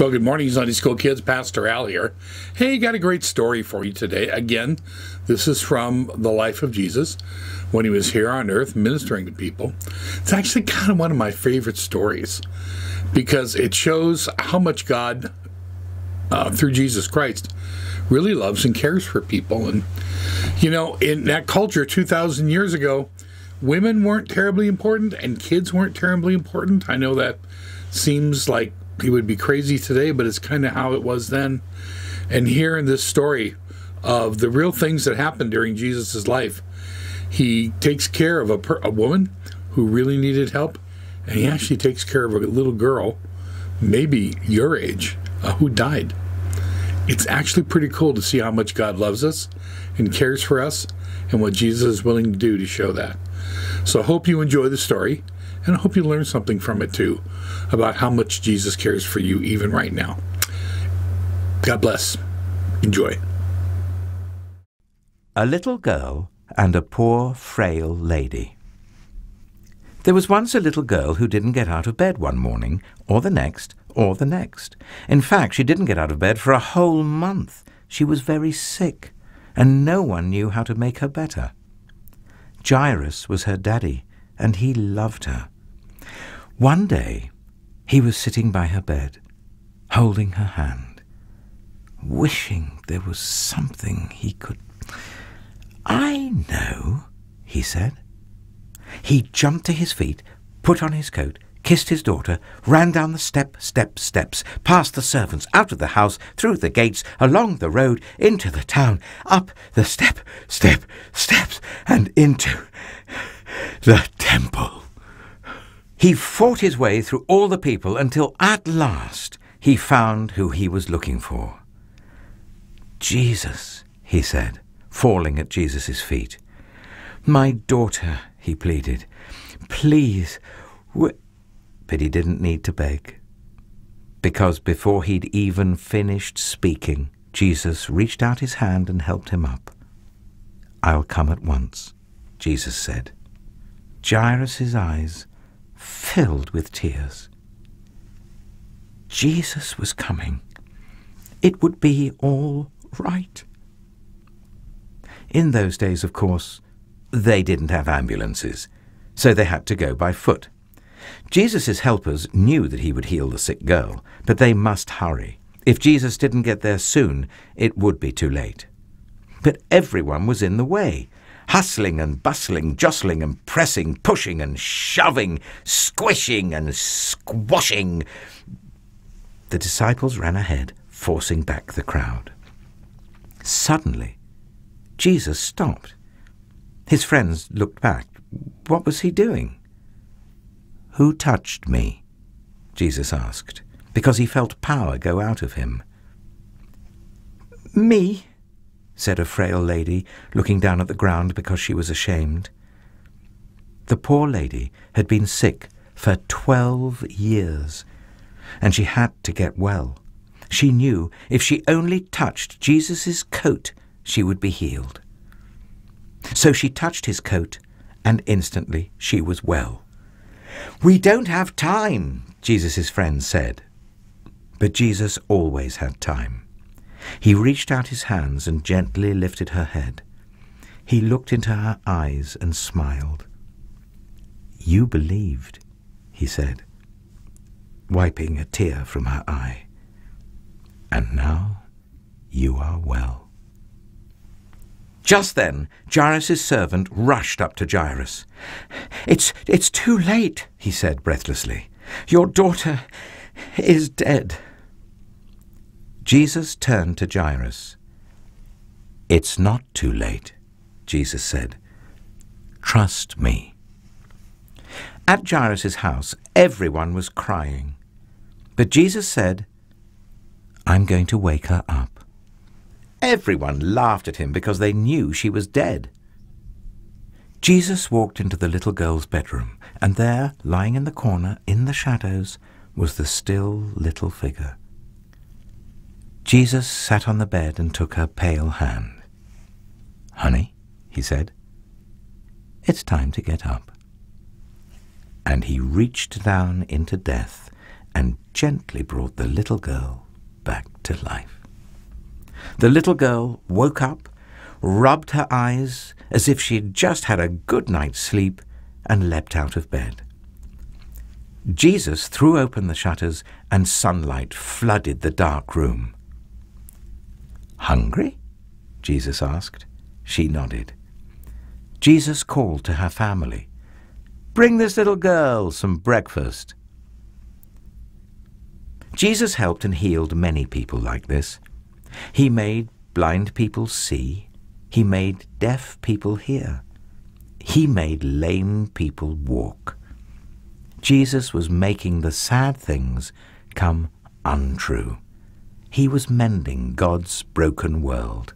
Well, good morning, Sunday School kids. Pastor Al here. Hey, got a great story for you today. Again, this is from the life of Jesus when he was here on earth ministering to people. It's actually kind of one of my favorite stories because it shows how much God, through Jesus Christ, really loves and cares for people. And, you know, in that culture 2,000 years ago, women weren't terribly important and kids weren't terribly important. I know that seems like it would be crazy today, but it's kind of how it was then. And here in this story of the real things that happened during Jesus' life, he takes care of a woman who really needed help, and he actually takes care of a little girl, maybe your age, who died. It's actually pretty cool to see how much God loves us and cares for us and what Jesus is willing to do to show that. So I hope you enjoy the story, and I hope you learn something from it too, about how much Jesus cares for you even right now. God bless. Enjoy. A little girl and a poor, frail lady. There was once a little girl who didn't get out of bed one morning, or the next, or the next. In fact, she didn't get out of bed for a whole month. She was very sick, and no one knew how to make her better. Jairus was her daddy, and he loved her. One day, he was sitting by her bed, holding her hand, wishing there was something he could... "I know," he said. He jumped to his feet, put on his coat, kissed his daughter, ran down the steps, past the servants, out of the house, through the gates, along the road, into the town, up the steps, and into the temple. He fought his way through all the people until at last he found who he was looking for. "Jesus," he said, falling at Jesus' feet. "My daughter," he pleaded, "please." But he didn't need to beg, because before he'd even finished speaking, Jesus reached out his hand and helped him up. "I'll come at once," Jesus said. Jairus' eyes filled with tears. Jesus was coming. It would be all right. In those days, of course, they didn't have ambulances, so they had to go by foot. Jesus' helpers knew that he would heal the sick girl, but they must hurry. If Jesus didn't get there soon, it would be too late. But everyone was in the way, hustling and bustling, jostling and pressing, pushing and shoving, squishing and squashing. The disciples ran ahead, forcing back the crowd. Suddenly, Jesus stopped. His friends looked back. What was he doing? "Who touched me?" Jesus asked, because he felt power go out of him. "Me," said a frail lady, looking down at the ground because she was ashamed. The poor lady had been sick for 12 years, and she had to get well. She knew if she only touched Jesus' coat, she would be healed. So she touched his coat, and instantly she was well. "We don't have time," Jesus' friends said. But Jesus always had time. He reached out his hands and gently lifted her head. He looked into her eyes and smiled. "You believed," he said, wiping a tear from her eye. "And now you are well." Just then, Jairus' servant rushed up to Jairus. It's too late," he said breathlessly. "Your daughter is dead." Jesus turned to Jairus. "It's not too late," Jesus said. "Trust me." At Jairus' house, everyone was crying. But Jesus said, "I'm going to wake her up." Everyone laughed at him because they knew she was dead. Jesus walked into the little girl's bedroom, and there, lying in the corner, in the shadows, was the still little figure. Jesus sat on the bed and took her pale hand. "Honey," he said, "it's time to get up." And he reached down into death and gently brought the little girl back to life. The little girl woke up, rubbed her eyes as if she'd just had a good night's sleep, and leapt out of bed. Jesus threw open the shutters and sunlight flooded the dark room. "Hungry?" Jesus asked. She nodded. Jesus called to her family, "Bring this little girl some breakfast." Jesus helped and healed many people like this. He made blind people see. He made deaf people hear. He made lame people walk. Jesus was making the sad things come untrue. He was mending God's broken world.